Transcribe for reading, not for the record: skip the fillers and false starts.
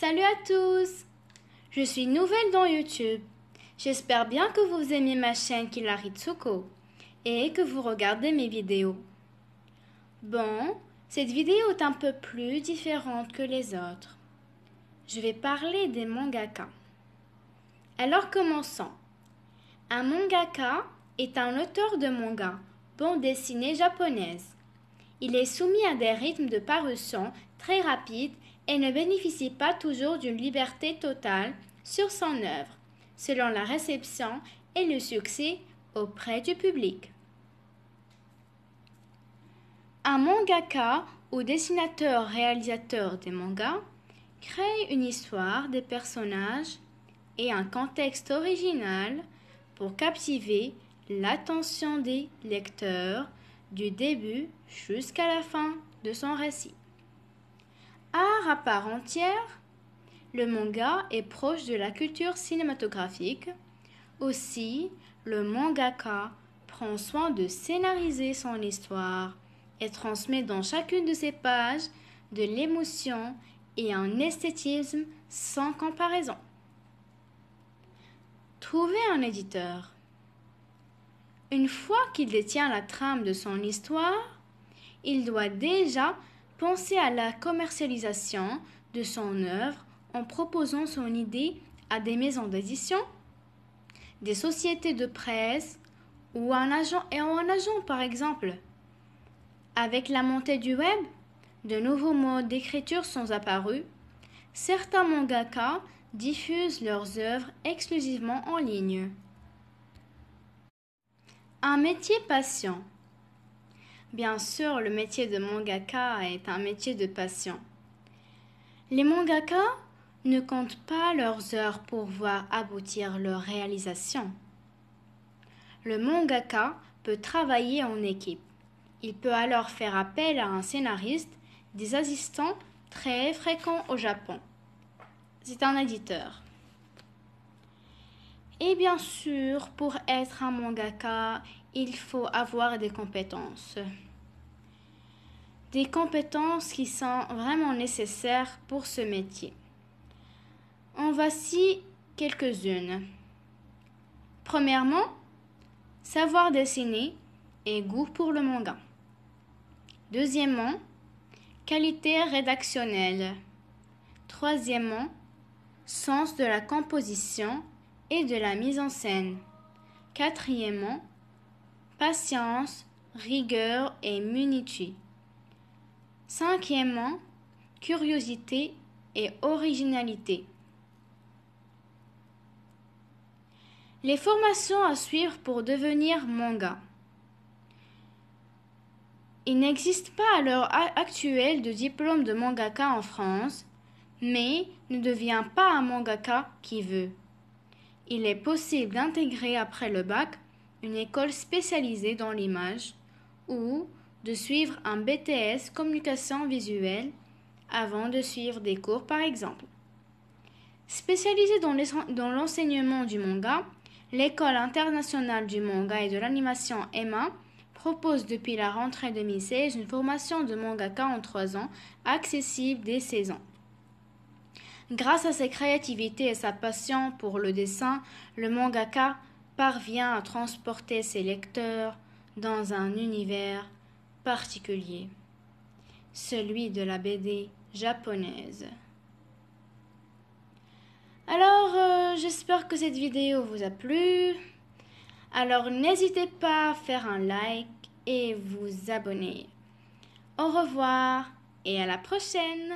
Salut à tous! Je suis nouvelle dans YouTube. J'espère bien que vous aimez ma chaîne Kilaritsuko et que vous regardez mes vidéos. Bon, cette vidéo est un peu plus différente que les autres. Je vais parler des mangaka. Alors commençons. Un mangaka est un auteur de manga, bande dessinée japonaise. Il est soumis à des rythmes de parution très rapides et ne bénéficie pas toujours d'une liberté totale sur son œuvre, selon la réception et le succès auprès du public. Un mangaka ou dessinateur-réalisateur des mangas crée une histoire, des personnages et un contexte original pour captiver l'attention des lecteurs du début jusqu'à la fin de son récit. Art à part entière, le manga est proche de la culture cinématographique. Aussi, le mangaka prend soin de scénariser son histoire et transmet dans chacune de ses pages de l'émotion et un esthétisme sans comparaison. Trouver un éditeur. Une fois qu'il détient la trame de son histoire, il doit déjà penser à la commercialisation de son œuvre en proposant son idée à des maisons d'édition, des sociétés de presse ou un agent par exemple. Avec la montée du web, de nouveaux modes d'écriture sont apparus. Certains mangaka diffusent leurs œuvres exclusivement en ligne. Un métier passion. Bien sûr, le métier de mangaka est un métier de passion. Les mangaka ne comptent pas leurs heures pour voir aboutir leur réalisation. Le mangaka peut travailler en équipe. Il peut alors faire appel à un scénariste, des assistants très fréquents au Japon. C'est un éditeur. Et bien sûr, pour être un mangaka, il faut avoir des compétences. Des compétences qui sont vraiment nécessaires pour ce métier. En voici quelques-unes. Premièrement, savoir dessiner et goût pour le manga. Deuxièmement, qualité rédactionnelle. Troisièmement, sens de la composition et de la mise en scène. Quatrièmement, patience, rigueur et minutie. Cinquièmement, curiosité et originalité. Les formations à suivre pour devenir manga. Il n'existe pas à l'heure actuelle de diplôme de mangaka en France, mais ne devient pas un mangaka qui veut. Il est possible d'intégrer après le bac une école spécialisée dans l'image ou de suivre un BTS communication visuelle avant de suivre des cours par exemple. Spécialisée dans l'enseignement du manga, l'École internationale du manga et de l'animation EMA propose depuis la rentrée 2016 une formation de mangaka en 3 ans, accessible dès 16 ans. Grâce à sa créativité et sa passion pour le dessin, le mangaka parvient à transporter ses lecteurs dans un univers particulier, celui de la BD japonaise. Alors, j'espère que cette vidéo vous a plu. Alors, n'hésitez pas à faire un like et vous abonner. Au revoir et à la prochaine!